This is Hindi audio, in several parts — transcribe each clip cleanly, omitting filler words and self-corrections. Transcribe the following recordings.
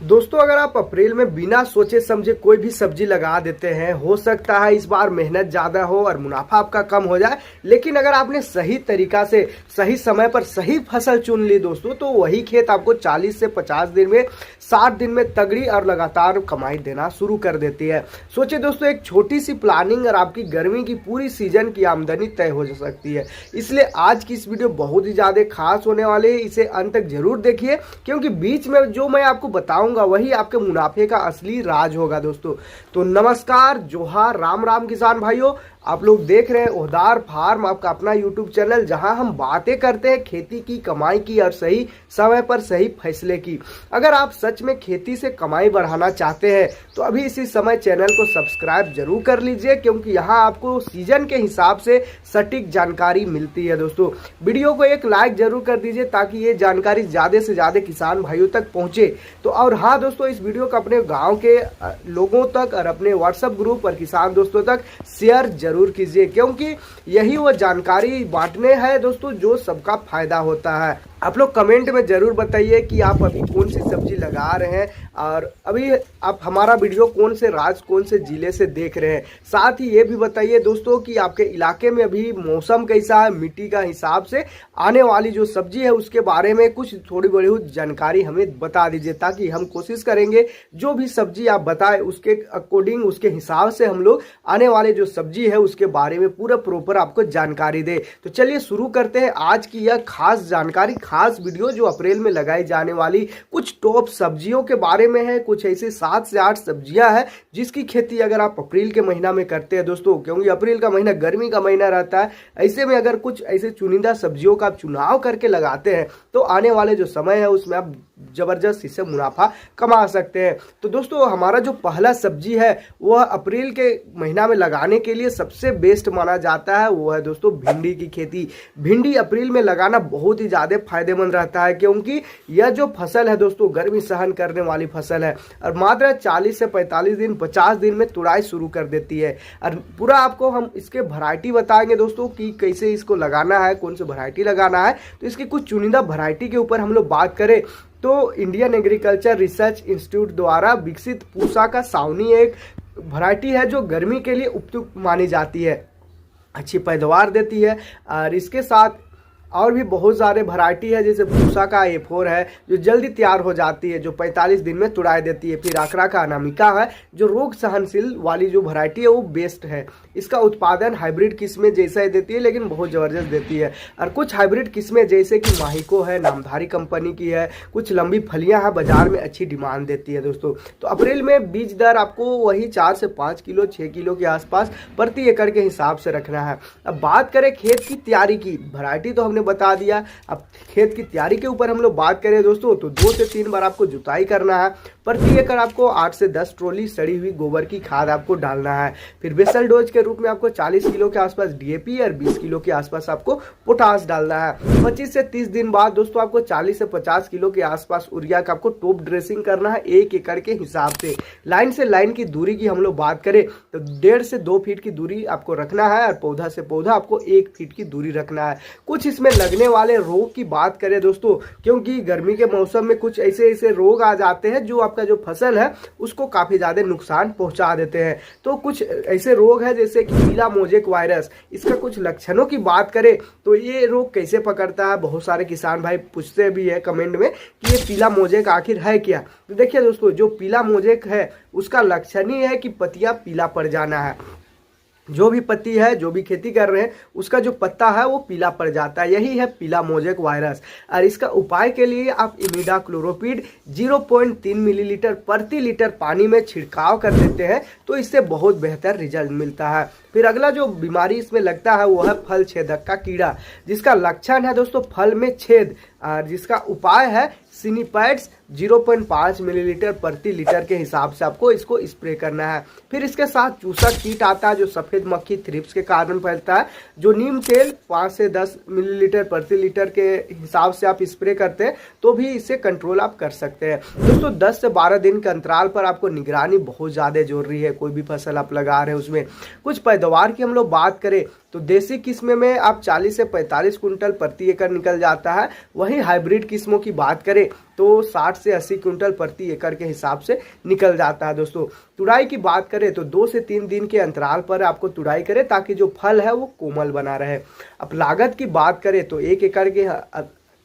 दोस्तों, अगर आप अप्रैल में बिना सोचे समझे कोई भी सब्जी लगा देते हैं, हो सकता है इस बार मेहनत ज़्यादा हो और मुनाफा आपका कम हो जाए। लेकिन अगर आपने सही तरीका से सही समय पर सही फसल चुन ली दोस्तों, तो वही खेत आपको 40 से 50 दिन में 60 दिन में तगड़ी और लगातार कमाई देना शुरू कर देती है। सोचिए दोस्तों, एक छोटी सी प्लानिंग और आपकी गर्मी की पूरी सीजन की आमदनी तय हो सकती है। इसलिए आज की इस वीडियो बहुत ही ज़्यादा खास होने वाली है। इसे अंत तक जरूर देखिए, क्योंकि बीच में जो मैं आपको बताऊंगा वही आपके मुनाफे का असली राज होगा दोस्तों। तो नमस्कार, जोहार, राम राम किसान भाइयों। आप लोग देख रहे हैं ओहदार फार्म, आपका अपना यूट्यूब चैनल, जहां हम बातें करते हैं खेती की, कमाई की और सही समय पर सही फैसले की। अगर आप सच में खेती से कमाई बढ़ाना चाहते हैं तो अभी इसी समय चैनल को सब्सक्राइब जरूर कर लीजिए, क्योंकि यहां आपको सीजन के हिसाब से सटीक जानकारी मिलती है दोस्तों। वीडियो को एक लाइक जरूर कर दीजिए ताकि ये जानकारी ज़्यादा से ज़्यादा किसान भाइयों तक पहुंचे। तो और हाँ दोस्तों, इस वीडियो को अपने गाँव के लोगों तक और अपने व्हाट्सएप ग्रुप और किसान दोस्तों तक शेयर जरूर कीजिए, क्योंकि यही वो जानकारी बांटने हैं दोस्तों जो सबका फायदा होता है। आप लोग कमेंट में जरूर बताइए कि आप अभी कौन सी सब्जी लगा रहे हैं और अभी आप हमारा वीडियो कौन से राज्य, कौन से जिले से देख रहे हैं। साथ ही ये भी बताइए दोस्तों कि आपके इलाके में अभी मौसम कैसा है, मिट्टी का हिसाब से आने वाली जो सब्जी है उसके बारे में कुछ थोड़ी बड़ी जानकारी हमें बता दीजिए, ताकि हम कोशिश करेंगे जो भी सब्जी आप बताएं उसके अकॉर्डिंग, उसके हिसाब से हम लोग आने वाले जो सब्जी है उसके बारे में पूरा प्रॉपर आपको जानकारी दे। तो चलिए शुरू करते हैं आज की यह खास जानकारी, खास वीडियो जो अप्रैल में लगाई जाने वाली कुछ टॉप सब्जियों के बारे में है। कुछ ऐसे 7 से 8 सब्जियां हैं जिसकी खेती अगर आप अप्रैल के महीना में करते हैं दोस्तों, क्योंकि अप्रैल का महीना गर्मी का महीना रहता है, ऐसे में अगर कुछ ऐसे चुनिंदा सब्जियों का आप चुनाव करके लगाते हैं तो आने वाले जो समय है उसमें आप जबरदस्त इससे मुनाफा कमा सकते हैं। तो दोस्तों, हमारा जो पहला सब्जी है वह अप्रैल के महीना में लगाने के लिए सबसे बेस्ट माना जाता है, वो है दोस्तों भिंडी की खेती। भिंडी अप्रैल में लगाना बहुत ही ज़्यादा फायदेमंद रहता है, क्योंकि यह जो फसल है दोस्तों गर्मी सहन करने वाली फसल है और मात्र 40 से 45 दिन 50 दिन में तुड़ाई शुरू कर देती है। और पूरा आपको हम इसके वैरायटी बताएंगे दोस्तों कि कैसे इसको लगाना है, कौन सी वैरायटी लगाना है। तो इसकी कुछ चुनिंदा वैरायटी के ऊपर हम लोग बात करें तो इंडियन एग्रीकल्चर रिसर्च इंस्टीट्यूट द्वारा विकसित पूसा का सावनी एक वैरायटी है जो गर्मी के लिए उपयुक्त मानी जाती है, अच्छी पैदावार देती है। और इसके साथ और भी बहुत सारे वैरायटी है, जैसे पूसा का A4 है जो जल्दी तैयार हो जाती है, जो 45 दिन में तुड़ाई देती है। फिर आकरा का अनामिका है जो रोग सहनशील वाली जो वैरायटी है वो बेस्ट है। इसका उत्पादन हाइब्रिड किस्में जैसा ही देती है, लेकिन बहुत ज़बरदस्त देती है। और कुछ हाइब्रिड किस्में जैसे कि माहिको है, नामधारी कंपनी की है, कुछ लंबी फलियाँ हैं, बाजार में अच्छी डिमांड देती है दोस्तों। तो अप्रैल में बीज दर आपको वही 4 से 5 किलो 6 किलो के आसपास प्रति एकड़ के हिसाब से रखना है। अब बात करें खेत की तैयारी की, वैरायटी तो हमने बता दिया। अब खेत की तैयारी के ऊपर हम लोग बात करें दोस्तों, तो 2 से 3 बार आपको जुताई करना है। प्रति एकड़ आपको 8 से 10 ट्रॉली सड़ी हुई गोबर की खाद आपको डालना है। फिर बेसल डोज के रूप में आपको 40 किलो के आसपास DAP और 20 किलो के आसपास आपको पोटास डालना है। 25 से 30 दिन बाद दोस्तों आपको 40 से 50 किलो के आसपास यूरिया का आपको टॉप ड्रेसिंग करना है 1 एकड़ के हिसाब से। लाइन से लाइन की दूरी की हम लोग बात करें तो 1.5 से 2 फीट की दूरी आपको रखना है और पौधा से पौधा आपको 1 फीट की दूरी रखना है। कुछ इसमें लगने वाले रोग की बात करें दोस्तों, क्योंकि गर्मी के मौसम में कुछ ऐसे ऐसे रोग आ जाते हैं जो आपका जो फसल है उसको काफी ज्यादा नुकसान पहुंचा देते हैं। तो कुछ ऐसे रोग है जैसे कि पीला मोजेक वायरस। इसका कुछ लक्षणों की बात करें तो ये रोग कैसे पकड़ता है, बहुत सारे किसान भाई पूछते भी है कमेंट में कि ये पीला मोजेक आखिर है क्या। तो देखिए दोस्तों, जो पीला मोजेक है उसका लक्षण ही है कि पत्तियां पीला पड़ जाना है। जो भी पत्ती है, जो भी खेती कर रहे हैं उसका जो पत्ता है वो पीला पड़ जाता है, यही है पीला मोजेक वायरस। और इसका उपाय के लिए आप इमिडाक्लोरोपिड 0.3 मिलीलीटर प्रति लीटर पानी में छिड़काव कर देते हैं तो इससे बहुत बेहतर रिजल्ट मिलता है। फिर अगला जो बीमारी इसमें लगता है वो है फल छेदक का कीड़ा, जिसका लक्षण है दोस्तों फल में छेद, और जिसका उपाय है सिनीपैड्स 0.5 मिलीलीटर प्रति लीटर के हिसाब से आपको इसको स्प्रे करना है। फिर इसके साथ चूसा कीट आता है जो सफेद मक्खी थ्रिप्स के कारण फैलता है, जो नीम तेल 5 से 10 मिलीलीटर प्रति लीटर के हिसाब से आप स्प्रे करते हैं तो भी इससे कंट्रोल आप कर सकते हैं। दोस्तों 10 से 12 दिन के अंतराल पर आपको निगरानी बहुत ज़्यादा जरूरी है। कोई भी फसल आप लगा रहे हैं उसमें कुछ पैदावार की हम लोग बात करें तो देसी किस्म में आप 40 से 45 कुंटल प्रति एकड़ निकल जाता है। वहीं हाइब्रिड किस्मों की बात करें तो 60 से 80 कुंटल प्रति एकड़ के हिसाब से निकल जाता है दोस्तों। तुड़ाई की बात करें तो 2 से 3 दिन के अंतराल पर आपको तुड़ाई करें ताकि जो फल है वो कोमल बना रहे। अब लागत की बात करें तो 1 एकड़ के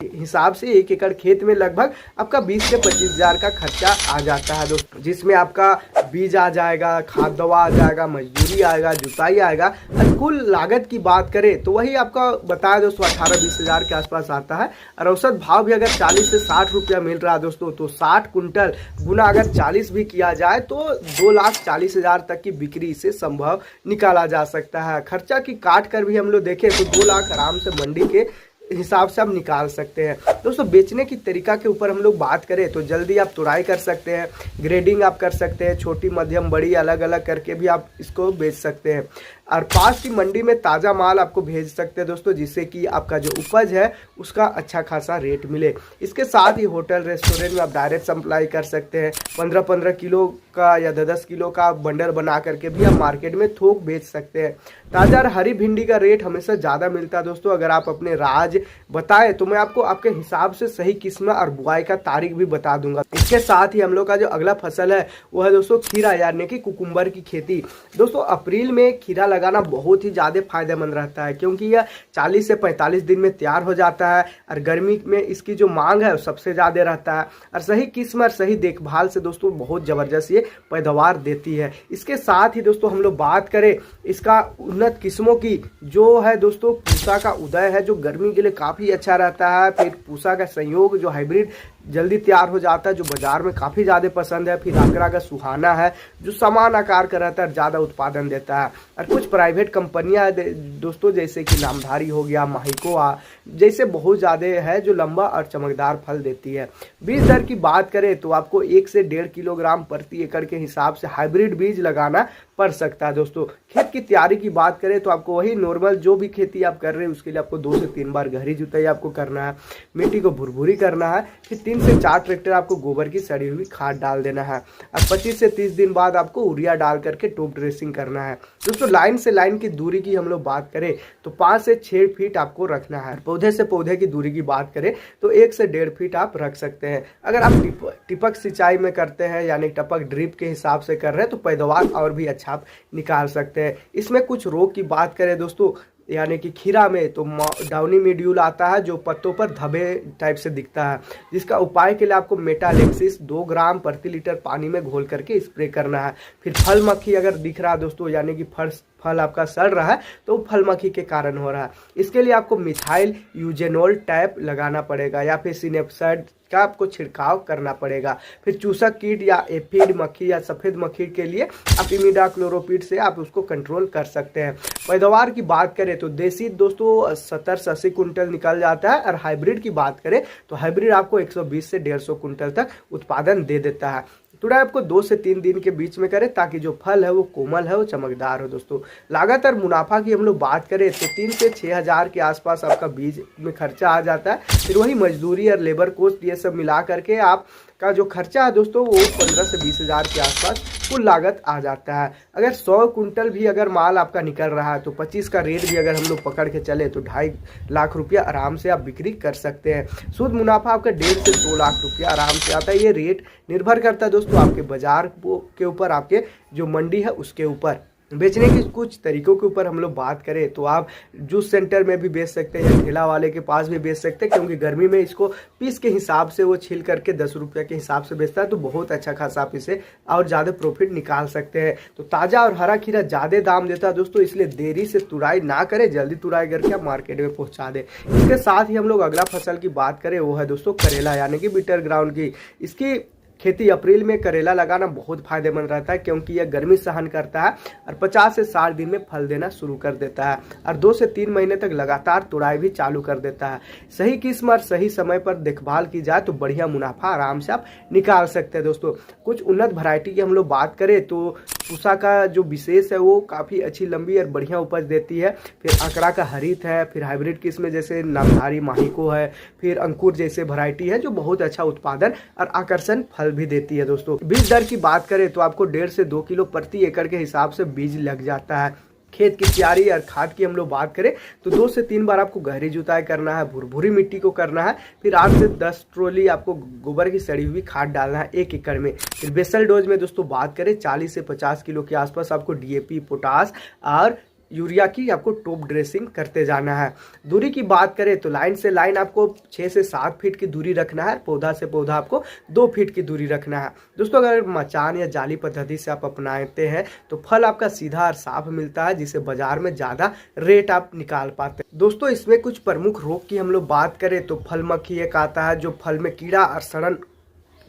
हिसाब से 1 एकड़ खेत में लगभग आपका 20 से 25 हजार का खर्चा आ जाता है दोस्तों, जिसमें आपका बीज आ जाएगा, खाद दवा आ जाएगा, मजदूरी आएगा, जुताई आएगा। और कुल लागत की बात करें तो वही आपका बताया दोस्तों 18-20 हजार के आसपास आता है। और औसत भाव भी अगर 40 से 60 रुपया मिल रहा है दोस्तों, तो 60 कुंटल गुना अगर 40 भी किया जाए तो 2,40,000 तक की बिक्री से संभव निकाला जा सकता है। खर्चा की काट कर भी हम लोग देखें तो 2 लाख आराम से मंडी के हिसाब से आप निकाल सकते हैं दोस्तों। बेचने की तरीका के ऊपर हम लोग बात करें तो जल्दी आप तुड़ाई कर सकते हैं, ग्रेडिंग आप कर सकते हैं, छोटी मध्यम बड़ी अलग अलग करके भी आप इसको बेच सकते हैं। और पास की मंडी में ताज़ा माल आपको भेज सकते हैं दोस्तों, जिससे कि आपका जो उपज है उसका अच्छा खासा रेट मिले। इसके साथ ही होटल रेस्टोरेंट में आप डायरेक्ट सप्लाई कर सकते हैं। 15-15 किलो का या 10-10 किलो का बंडल बना करके भी आप मार्केट में थोक बेच सकते हैं। ताज़ा और हरी भिंडी का रेट हमेशा ज़्यादा मिलता है दोस्तों। अगर आप अपने राज बताएं तो मैं आपको आपके हिसाब से सही किस्म और बुआई का तारीख भी बता दूंगा। इसके साथ ही हम लोग का जो अगला फसल है वो है दोस्तों खीरा, यानी कि कुकुम्बर की खेती। दोस्तों अप्रैल में खीरा लगाना बहुत ही ज़्यादा फायदेमंद रहता है, क्योंकि यह 40 से 45 दिन में तैयार हो जाता है और गर्मी में इसकी जो मांग है वो सबसे ज़्यादा रहता है। और सही किस्म और सही देखभाल से दोस्तों बहुत ज़बरदस्त ये पैदावार देती है। इसके साथ ही दोस्तों हम लोग बात करें इसका उन्नत किस्मों की, जो है दोस्तों पूसा का उदय है, जो गर्मी के लिए काफ़ी अच्छा रहता है। फिर पूसा का संयोग जो हाइब्रिड जल्दी तैयार हो जाता है, जो बाजार में काफ़ी ज़्यादा पसंद है। फिर आगरा का सुहाना है, जो समान आकार का रहता है, ज़्यादा उत्पादन देता है। और कुछ प्राइवेट कंपनियां दोस्तों जैसे कि नामधारी हो गया, माहिकोआ जैसे बहुत ज़्यादा है, जो लंबा और चमकदार फल देती है। बीज दर की बात करें तो आपको 1 से 1.5 किलोग्राम प्रति एकड़ के हिसाब से हाइब्रिड बीज लगाना पड़ सकता है दोस्तों। खेत की तैयारी की बात करें तो आपको वही नॉर्मल जो भी खेती आप कर रहे हैं उसके लिए आपको 2 से 3 बार गहरी जुताई आपको करना है, मिट्टी को भुरभुरी करना है। फिर 3 से 4 ट्रैक्टर आपको गोबर की सड़ी हुई खाद डाल देना है। और 25 से 30 दिन बाद आपको यूरिया डाल करके टॉप ड्रेसिंग करना है दोस्तों। लाइन से लाइन की दूरी की हम लोग बात करें तो 5 से 6 फीट आपको रखना है। पौधे से पौधे की दूरी की बात करें तो 1 से 1.5 फीट आप रख सकते हैं। अगर आप टिपक सिंचाई में करते हैं यानी टपक ड्रिप के हिसाब से कर रहे हैं तो पैदावार और भी अच्छा आप निकाल सकते हैं। इसमें कुछ रोग की बात करें दोस्तों, यानी कि खीरा में तो डाउनी मिड्यूल आता है, जो पत्तों पर धब्बे टाइप से दिखता है, जिसका उपाय के लिए आपको मेटालेक्सिस 2 ग्राम प्रति लीटर पानी में घोल करके स्प्रे करना है। फिर फल मक्खी अगर दिख रहा है दोस्तों, यानी कि फल आपका सड़ रहा है तो फल मक्खी के कारण हो रहा है, इसके लिए आपको मिथाइल यूजेनोल टैप लगाना पड़ेगा या फिर सिनेप्साइड का आपको छिड़काव करना पड़ेगा। फिर चूसक कीट या एफिड मक्खी या सफ़ेद मक्खी के लिए आप इमिडाक्लोरोपिड से आप उसको कंट्रोल कर सकते हैं। पैदावार की बात करें तो देसी दोस्तों 70 से 80 कुंटल निकल जाता है, और हाइब्रिड की बात करें तो हाइब्रिड आपको 120 से 150 कुंटल तक उत्पादन दे देता है। तुड़ाई आपको 2 से 3 दिन के बीच में करें ताकि जो फल है वो कोमल है, वो चमकदार हो दोस्तों। लागत और मुनाफा की हम लोग बात करें तो 3 से 6 हजार के आसपास आपका बीज में खर्चा आ जाता है। फिर वही मजदूरी और लेबर कॉस्ट ये सब मिला करके आपका जो खर्चा है दोस्तों वो 15 से 20 हजार के आसपास कुल लागत आ जाता है। अगर 100 कुंटल भी अगर माल आपका निकल रहा है तो 25 का रेट भी अगर हम लोग पकड़ के चले तो 2.5 लाख रुपया आराम से आप बिक्री कर सकते हैं। शुद्ध मुनाफा आपका 1.5 से 2 लाख रुपया आराम से आता है। ये रेट निर्भर करता है दोस्तों आपके बाजार के ऊपर, आपके जो मंडी है उसके ऊपर। बेचने के कुछ तरीकों के ऊपर हम लोग बात करें तो आप जूस सेंटर में भी बेच सकते हैं या ठेला वाले के पास भी बेच सकते हैं, क्योंकि गर्मी में इसको पीस के हिसाब से वो छील करके 10 रुपये के हिसाब से बेचता है, तो बहुत अच्छा खासा आप इसे और ज़्यादा प्रॉफिट निकाल सकते हैं। तो ताज़ा और हरा खीरा ज़्यादा दाम देता है दोस्तों, इसलिए देरी से तुड़ाई ना करें, जल्दी तुड़ाई करके आप मार्केट में पहुँचा दें। इसके साथ ही हम लोग अगला फसल की बात करें वो है दोस्तों करेला, यानी कि बिटर ग्राउंड की। इसकी खेती अप्रैल में करेला लगाना बहुत फायदेमंद रहता है, क्योंकि यह गर्मी सहन करता है और 50 से 60 दिन में फल देना शुरू कर देता है और 2 से 3 महीने तक लगातार तुड़ाई भी चालू कर देता है। सही किस्म और सही समय पर देखभाल की जाए तो बढ़िया मुनाफा आराम से आप निकाल सकते हैं दोस्तों। कुछ उन्नत वैरायटी की हम लोग बात करें तो पूसा का जो विशेष है वो काफ़ी अच्छी लंबी और बढ़िया उपज देती है। फिर आंकड़ा का हरित है, फिर हाइब्रिड किस्म जैसे नामधारी माहिको है, फिर अंकुर जैसे वैरायटी है जो बहुत अच्छा उत्पादन और आकर्षण फल भी देती है दोस्तों। बीज दर की बात करें तो आपको 1.5 से 2 किलो प्रति एकड़ के हिसाब से बीज लग जाता है। खेत की तैयारी और खाद की हम लोग बात करें तो 2 से 3 बार आपको गहरी जुताई करना है, भुरभुरी मिट्टी को करना है, फिर 8 से 10 ट्रॉली आपको गोबर की सड़ी हुई खाद डालना है 1 एकड़ में। फिर बेसल डोज में दोस्तों बात करें 40 से 50 किलो के आसपास आपको डीएपी, पोटास और यूरिया की आपको टॉप ड्रेसिंग करते जाना है। दूरी की बात करें तो लाइन से लाइन आपको 6 से 7 फीट की दूरी रखना है, पौधा से पौधा आपको 2 फीट की दूरी रखना है। दोस्तों अगर मचान या जाली पद्धति से आप अपनाते हैं तो फल आपका सीधा और साफ मिलता है, जिसे बाजार में ज़्यादा रेट आप निकाल पाते हैं। दोस्तों इसमें कुछ प्रमुख रोग की हम लोग बात करें तो फल मक्खी एक आता है जो फल में कीड़ा और सड़न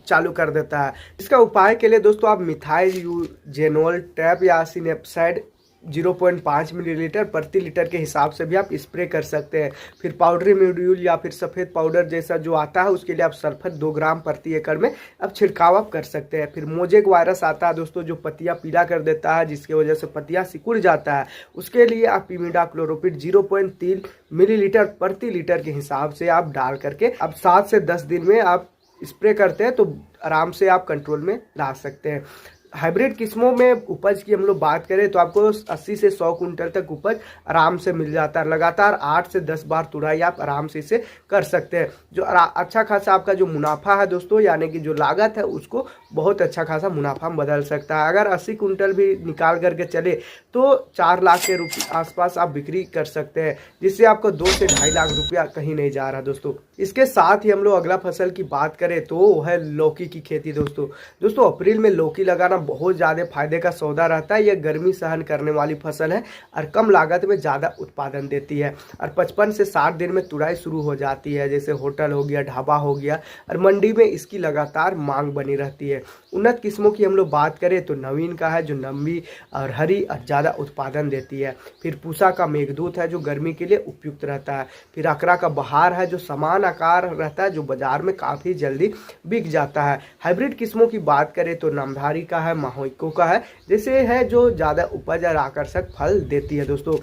चालू कर देता है। इसका उपाय के लिए दोस्तों आप मिथाइल यूजेनोल टैप या सिनेप्साइड 0.5 मिलीलीटर प्रति लीटर के हिसाब से भी आप स्प्रे कर सकते हैं। फिर पाउडरी मॉड्यूल या फिर सफ़ेद पाउडर जैसा जो आता है उसके लिए आप सल्फर 2 ग्राम प्रति एकड़ में अब छिड़काव आप कर सकते हैं। फिर मोजेक वायरस आता है दोस्तों जो पत्तियां पीला कर देता है, जिसकी वजह से पत्तियां सिकुड़ जाता है, उसके लिए आप इमिडाक्लोरोपिड 0.3 मिलीलीटर प्रति लीटर के हिसाब से आप डाल करके अब 7 से 10 दिन में आप स्प्रे करते हैं तो आराम से आप कंट्रोल में ला सकते हैं। हाइब्रिड किस्मों में उपज की हम लोग बात करें तो आपको 80 से 100 कुंटल तक उपज आराम से मिल जाता है। लगातार 8 से 10 बार तुड़ाई आप आराम से इसे कर सकते हैं, जो अच्छा खासा आपका जो मुनाफा है दोस्तों, यानी कि जो लागत है उसको बहुत अच्छा खासा मुनाफा में बदल सकता है। अगर 80 कुंटल भी निकाल करके चले तो 4 लाख के आसपास आप बिक्री कर सकते हैं, जिससे आपको 2 से 2.5 लाख रुपया कहीं नहीं जा रहा दोस्तों। इसके साथ ही हम लोग अगला फसल की बात करें तो वो है लौकी की खेती दोस्तों अप्रैल में लौकी लगाना बहुत ज़्यादा फायदे का सौदा रहता है। यह गर्मी सहन करने वाली फसल है और कम लागत में ज़्यादा उत्पादन देती है और 55 से 60 दिन में तुड़ाई शुरू हो जाती है। जैसे होटल हो गया, ढाबा हो गया, और मंडी में इसकी लगातार मांग बनी रहती है। उन्नत किस्मों की हम लोग बात करें तो नवीन का है जो लंबी और हरी और ज़्यादा उत्पादन देती है। फिर पूसा का मेघदूत है जो गर्मी के लिए उपयुक्त रहता है। फिर अकरा का बहार है जो समान आकार रहता है, जो बाजार में काफ़ी जल्दी बिक जाता है। हाइब्रिड किस्मों की बात करें तो नामधारी का है, माहोइको का है, जैसे है जो ज़्यादा उपज और आकर्षक फल देती है दोस्तों।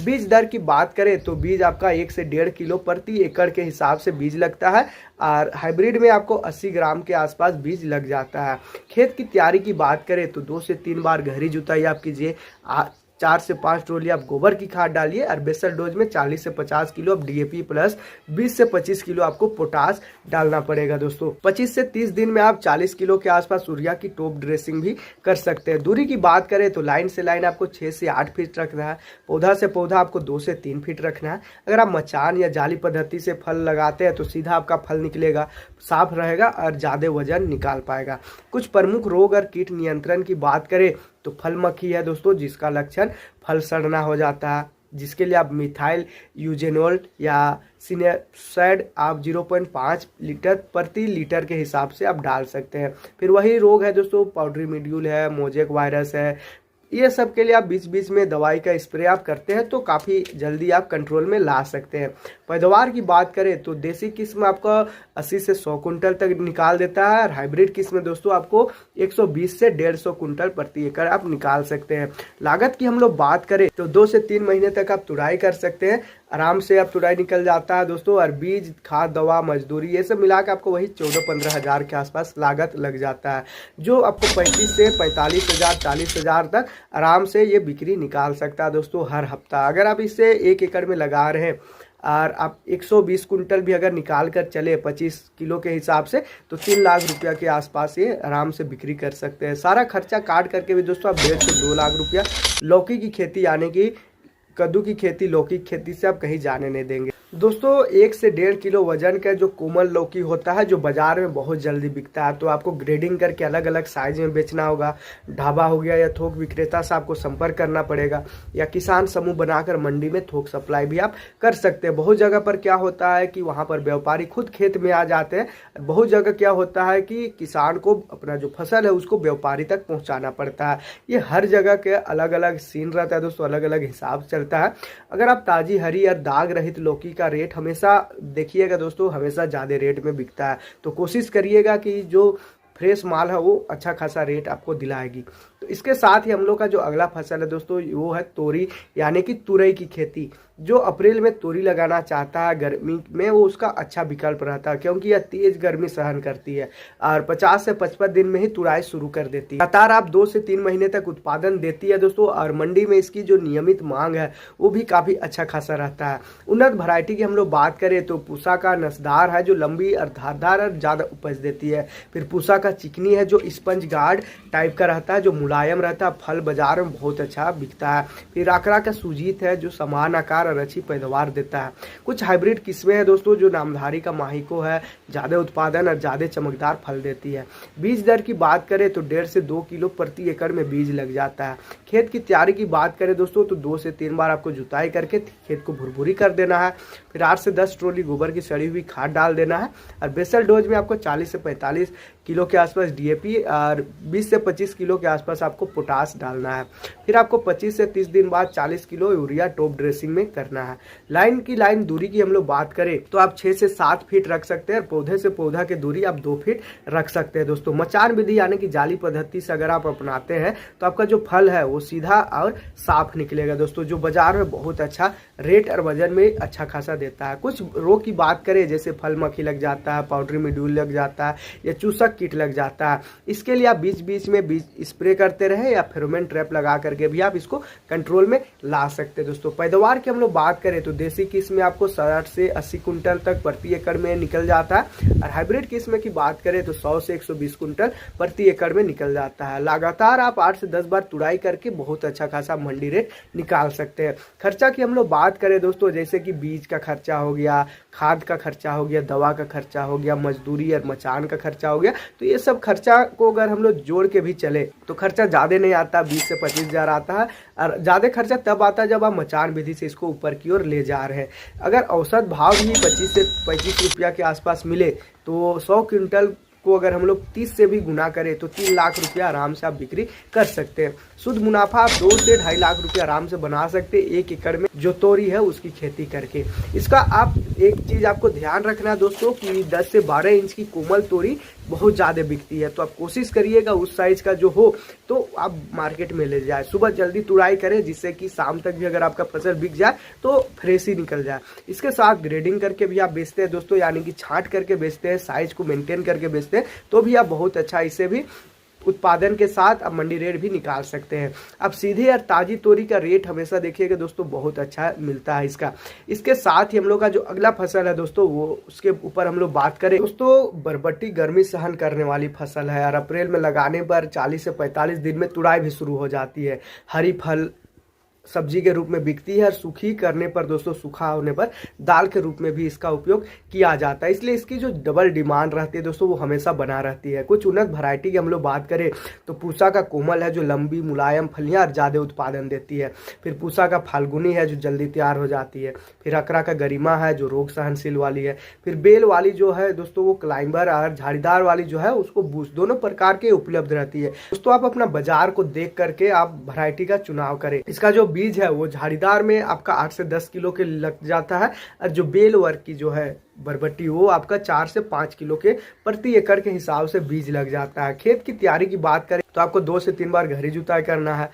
बीज दर की बात करें तो बीज आपका 1 से 1.5 किलो प्रति एकड़ के हिसाब से बीज लगता है और हाइब्रिड में आपको 80 ग्राम के आसपास बीज लग जाता है। खेत की तैयारी की बात करें तो 2 से 3 बार गहरी जुताई आप कीजिए, 4 से 5 ट्रॉली आप गोबर की खाद डालिए और बेसल डोज में 40 से 50 किलो आप डीएपी प्लस 20 से 25 किलो आपको पोटास डालना पड़ेगा दोस्तों। 25 से 30 दिन में आप 40 किलो के आसपास यूरिया की टॉप ड्रेसिंग भी कर सकते हैं। दूरी की बात करें तो लाइन से लाइन आपको 6 से 8 फीट रखना है, पौधा से पौधा आपको 2 से 3 फीट रखना है। अगर आप मचान या जाली पद्धति से फल लगाते हैं तो सीधा आपका फल निकलेगा, साफ रहेगा और ज़्यादा वजन निकाल पाएगा। कुछ प्रमुख रोग और कीट नियंत्रण की बात करें तो फल मक्खी है दोस्तों, जिसका लक्षण फल सड़ना हो जाता है, जिसके लिए आप मिथाइल यूजेनोल या सिनेप्साइड आप 0.5 लीटर प्रति लीटर के हिसाब से आप डाल सकते हैं। फिर वही रोग है दोस्तों, पाउडरी मॉड्यूल है, मोजेक वायरस है, ये सब के लिए आप बीच बीच में दवाई का स्प्रे आप करते हैं तो काफ़ी जल्दी आप कंट्रोल में ला सकते हैं। पैदावार की बात करें तो देसी किस्म आपका 80 से 100 कुंटल तक निकाल देता है और हाइब्रिड किस्म दोस्तों आपको 120 से 150 कुंटल प्रति एकड़ आप निकाल सकते हैं। लागत की हम लोग बात करें तो 2 से 3 महीने तक आप तुड़ाई कर सकते हैं, आराम से आप तुड़ाई निकल जाता है दोस्तों। और बीज, खाद, दवा, मजदूरी ये सब मिला के आपको वही 14-15 हज़ार के आसपास लागत लग जाता है, जो आपको 35 से 45 हज़ार 40 हज़ार तक आराम से ये बिक्री निकाल सकता है दोस्तों हर हफ्ता। अगर आप इसे 1 एकड़ में लगा रहे हैं और आप 120 कुंटल भी अगर निकाल कर चले 25 किलो के हिसाब से तो 3 लाख रुपया के आसपास ये आराम से बिक्री कर सकते हैं। सारा खर्चा काट करके भी दोस्तों आप 1.5 से 2 लाख रुपया लौकी की खेती यानी कि कद्दू की खेती, लौकी की खेती से आप कहीं जाने नहीं देंगे दोस्तों। 1 से 1.5 किलो वजन का जो कोमल लौकी होता है जो बाजार में बहुत जल्दी बिकता है, तो आपको ग्रेडिंग करके अलग अलग साइज में बेचना होगा। ढाबा हो गया या थोक विक्रेता से आपको संपर्क करना पड़ेगा, या किसान समूह बनाकर मंडी में थोक सप्लाई भी आप कर सकते हैं। बहुत जगह पर क्या होता है कि वहाँ पर व्यापारी खुद खेत में आ जाते हैं, बहुत जगह क्या होता है कि किसान को अपना जो फसल है उसको व्यापारी तक पहुँचाना पड़ता है। ये हर जगह के अलग अलग सीन रहता है दोस्तों, अलग अलग हिसाब चलता है। अगर आप ताज़ी, हरी और दाग रहित लौकी का रेट हमेशा देखिएगा दोस्तों, हमेशा ज़्यादा रेट में बिकता है, तो कोशिश करिएगा कि जो फ्रेश माल है वो अच्छा खासा रेट आपको दिलाएगी। तो इसके साथ ही हम लोग का जो अगला फसल है दोस्तों वो है तोरी यानी कि तुरई की खेती। जो अप्रैल में तोरी लगाना चाहता है गर्मी में, वो उसका अच्छा विकल्प रहता है, क्योंकि यह तेज गर्मी सहन करती है और 50 से 55 दिन में ही तुड़ाई शुरू कर देती है। लगातार आप 2 से 3 महीने तक उत्पादन देती है दोस्तों, और मंडी में इसकी जो नियमित मांग है वो भी काफी अच्छा खासा रहता है। उन्नत वैरायटी की हम लोग बात करें तो पूसा का नसदार है, जो लंबी और धारदार और ज्यादा उपज देती है। फिर पूसा का चिकनी है, जो स्पंज गार्ड टाइप का रहता है, जो मुलायम रहता है, फल बाजार में बहुत अच्छा बिकता है। फिर आकरा का सुजीत है, जो समान आकार और अच्छी पैदावार देता है। कुछ हाइब्रिड किस्में हैं दोस्तों, जो नामधारी का माहिको है, ज्यादा उत्पादन और ज्यादा चमकदार फल देती है। बीज दर की बात करें तो 1.5 से 2 किलो प्रति एकड़ में बीज लग जाता है। खेत की तैयारी की बात करें दोस्तों तो 2 से 3 बार आपको जुताई करके खेत को भुरभुरी कर देना है। फिर 8 से 10 ट्रॉली गोबर की सड़ी हुई खाद डाल देना है, और बेसल डोज में आपको 40 से 45 किलो के आसपास डीएपी और 20 से 25 किलो के आसपास आपको पोटास डालना है। फिर आपको 25 से 30 दिन बाद 40 किलो यूरिया टॉप ड्रेसिंग में करना है। लाइन दूरी की हम लोग बात करें तो आप 6 से 7 फीट रख सकते हैं, और पौधे से पौधा की दूरी आप 2 फीट रख सकते हैं दोस्तों। मचान विधि यानी कि जाली पद्धति से अगर आप अपनाते हैं तो आपका जो फल है वो सीधा और साफ निकलेगा दोस्तों, जो बाजार में बहुत अच्छा रेट और वजन में अच्छा खासा देता है। कुछ रोग की बात करें जैसे फल मक्खी लग जाता है, पाउडरी मिड्यूल लग जाता है, या चूसक कीट लग जाता है, इसके लिए आप बीच बीच में बीज स्प्रे करते रहे, या फेरोमोन ट्रैप लगा करके भी आप इसको कंट्रोल में ला सकते हैं दोस्तों। पैदावार की हम लोग बात करें तो देसी किस्म में आपको 60 से 80 कुंटल तक प्रति एकड़ में निकल जाता है, और हाइब्रिड किस्म की बात करें तो 100 से 120 कुंटल प्रति एकड़ में निकल जाता है। लगातार आप 8 से 10 बार तुड़ाई करके बहुत अच्छा खासा मंडी रेट निकाल सकते हैं। खर्चा की हम लोग बात करें दोस्तों, जैसे कि बीज का खर्चा हो गया, खाद का खर्चा हो गया, दवा का खर्चा हो गया, मजदूरी और मचान का खर्चा हो गया, तो ये सब खर्चा को अगर हम लोग जोड़ के भी चले तो खर्चा ज्यादा नहीं आता, 20 से 25 हजार आता है। और ज्यादा खर्चा तब आता है जब आप मचान विधि से इसको ऊपर की ओर ले जा रहे हैं। अगर औसत भाव भी 25 से 35 रुपया के आसपास मिले तो 100 क्विंटल को अगर हम लोग 30 से भी गुना करें तो 3 लाख रुपया आराम से आप बिक्री कर सकते हैं। शुद्ध मुनाफा आप 2 से 2.5 लाख रुपया आराम से बना सकते हैं 1 एकड़ में जो तोरी है उसकी खेती करके। इसका आप एक चीज आपको ध्यान रखना है दोस्तों कि 10 से 12 इंच की कोमल तोरी बहुत ज्यादा बिकती है, तो आप कोशिश करिएगा उस साइज का जो हो तो आप मार्केट में ले जाए। सुबह जल्दी तुड़ाई करें जिससे कि शाम तक भी अगर आपका फसल बिक जाए तो फ्रेश ही निकल जाए। इसके साथ ग्रेडिंग करके भी आप बेचते हैं दोस्तों, यानी कि छांट करके बेचते हैं, साइज को मेंटेन करके बेचते हैं, तो भी आप बहुत अच्छा इससे भी उत्पादन के साथ आप मंडी रेट भी निकाल सकते हैं। अब सीधे और ताजी तोरी का रेट हमेशा देखिएगा दोस्तों बहुत अच्छा मिलता है इसका। इसके साथ ही हम लोग का जो अगला फसल है दोस्तों वो उसके ऊपर हम लोग बात करें दोस्तों, बरबट्टी गर्मी सहन करने वाली फसल है, और अप्रैल में लगाने पर 40 से 45 दिन में तुड़ाई भी शुरू हो जाती है। हरी फल सब्जी के रूप में बिकती है, और सूखी करने पर दोस्तों, सूखा होने पर दाल के रूप में भी इसका उपयोग किया जाता है, इसलिए इसकी जो डबल डिमांड रहती है दोस्तों वो हमेशा बना रहती है। कुछ उन्नत वैरायटी की हम लोग बात करें तो पूसा का कोमल है, जो लंबी मुलायम फलियां और ज्यादा उत्पादन देती है। फिर पूसा का फाल्गुनी है, जो जल्दी तैयार हो जाती है। फिर अकरा का गरिमा है, जो रोग सहनशील वाली है। फिर बेल वाली जो है दोस्तों वो क्लाइंबर, और झाड़ीदार वाली जो है उसको बूस्ट, दोनों प्रकार के उपलब्ध रहती है दोस्तों। आप अपना बाजार को देख करके आप वैरायटी का चुनाव करें। इसका जो बीज है वो झाड़ीदार में आपका 8 से 10 किलो के लग जाता है, और जो बेल वर्ग की जो है बरबट्टी वो आपका 4 से 5 किलो के प्रति एकड़ के हिसाब से बीज लग जाता है। खेत की तैयारी की बात करें तो आपको 2 से 3 बार गहरी जुताई करना है,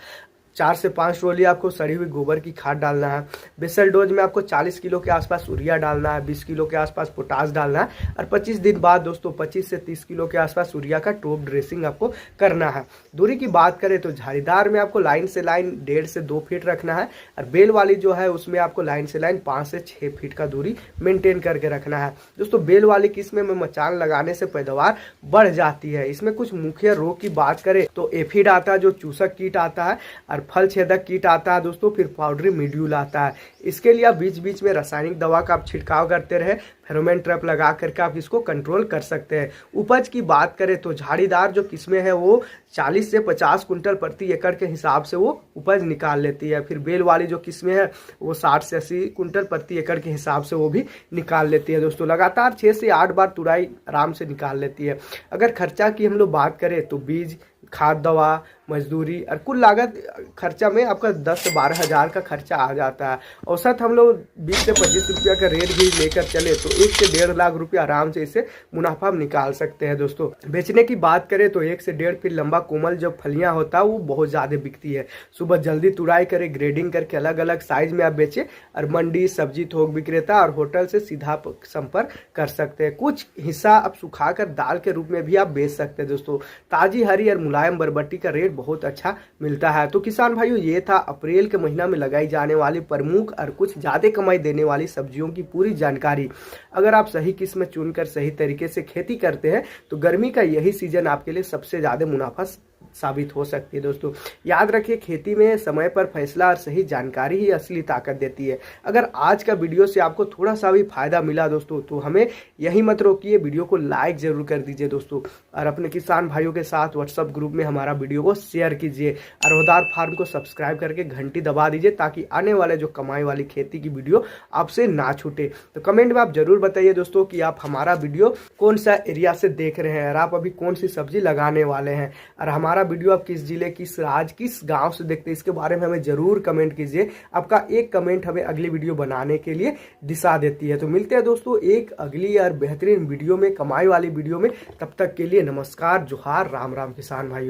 4 से 5 ट्रॉली आपको सड़ी हुई गोबर की खाद डालना है। बेसल डोज में आपको 40 किलो के आसपास यूरिया डालना है, 20 किलो के आसपास पोटास डालना है, और 25 दिन बाद दोस्तों 25 से 30 किलो के आसपास यूरिया का टॉप ड्रेसिंग आपको करना है। दूरी की बात करें तो झाड़ीदार में आपको लाइन से लाइन 1.5 से 2 फीट रखना है, और बेल वाली जो है उसमें आपको लाइन से लाइन 5 से 6 फीट का दूरी मेंटेन करके रखना है दोस्तों। बेल वाली किस्म में मचान लगाने से पैदावार बढ़ जाती है। इसमें कुछ मुख्य रोग की बात करें तो एफिड आता है, जो चूसक कीट आता है, और फल छेदक कीट आता है दोस्तों। फिर पाउडरी मिड्यूल आता है। इसके लिए आप बीच बीच में रासायनिक दवा का आप छिड़काव करते रहे, फेरोमोन ट्रैप लगा करके आप इसको कंट्रोल कर सकते हैं। उपज की बात करें तो झाड़ीदार जो किस्में हैं वो 40 से 50 कुंटल प्रति एकड़ के हिसाब से वो उपज निकाल लेती है। फिर बेल वाली जो किस्में हैं वो 60 से 80 कुंटल प्रति एकड़ के हिसाब से वो भी निकाल लेती है दोस्तों। लगातार 6 से 8 बार तुड़ाई आराम से निकाल लेती है। अगर खर्चा की हम लोग बात करें तो बीज, खाद, दवा, मजदूरी और कुल लागत खर्चा में आपका 10 से 12 हज़ार का खर्चा आ जाता है। औसत हम लोग 20 से 25 रुपया का रेट भी लेकर चले तो 1 से 1.5 लाख रुपया आराम से इससे मुनाफा हम निकाल सकते हैं। दोस्तों बेचने की बात करें तो 1 से 1.5 फीट लंबा कोमल जो फलियां होता है वो बहुत ज्यादा बिकती है। सुबह जल्दी तुड़ाई करे, ग्रेडिंग करके अलग अलग साइज में आप बेचे और मंडी, सब्जी थोक विक्रेता और होटल से सीधा संपर्क कर सकते हैं। कुछ हिस्सा आप सुखाकर दाल के रूप में भी आप बेच सकते हैं। दोस्तों ताजी हरी और मुलायम बरबट्टी का रेट बहुत अच्छा मिलता है। तो किसान भाइयों ये था अप्रैल के महीना में लगाई जाने वाली प्रमुख और कुछ ज्यादा कमाई देने वाली सब्जियों की पूरी जानकारी। अगर आप सही किस्म चुनकर सही तरीके से खेती करते हैं तो गर्मी का यही सीजन आपके लिए सबसे ज्यादा मुनाफा साबित हो सकती है। दोस्तों याद रखिए खेती में समय पर फैसला और सही जानकारी ही असली ताकत देती है। अगर आज का वीडियो से आपको थोड़ा सा भी फायदा मिला दोस्तों तो हमें यही मत रोकिए, वीडियो को लाइक जरूर कर दीजिए दोस्तों, और अपने किसान भाइयों के साथ व्हाट्सएप ग्रुप में हमारा वीडियो को शेयर कीजिए और रोदार फार्म को सब्सक्राइब करके घंटी दबा दीजिए ताकि आने वाले जो कमाई वाली खेती की वीडियो आपसे ना छूटे। तो कमेंट में आप जरूर बताइए दोस्तों कि आप हमारा वीडियो कौन सा एरिया से देख रहे हैं और आप अभी कौन सी सब्जी लगाने वाले हैं, और हमारा वीडियो आप किस जिले, किस राज्य, किस गांव से देखते हैं इसके बारे में हमें जरूर कमेंट कीजिए। आपका एक कमेंट हमें अगली वीडियो बनाने के लिए दिशा देती है। तो मिलते हैं दोस्तों एक अगली और बेहतरीन वीडियो में, कमाई वाली वीडियो में। तब तक के लिए नमस्कार, जोहार, राम राम किसान भाइयों।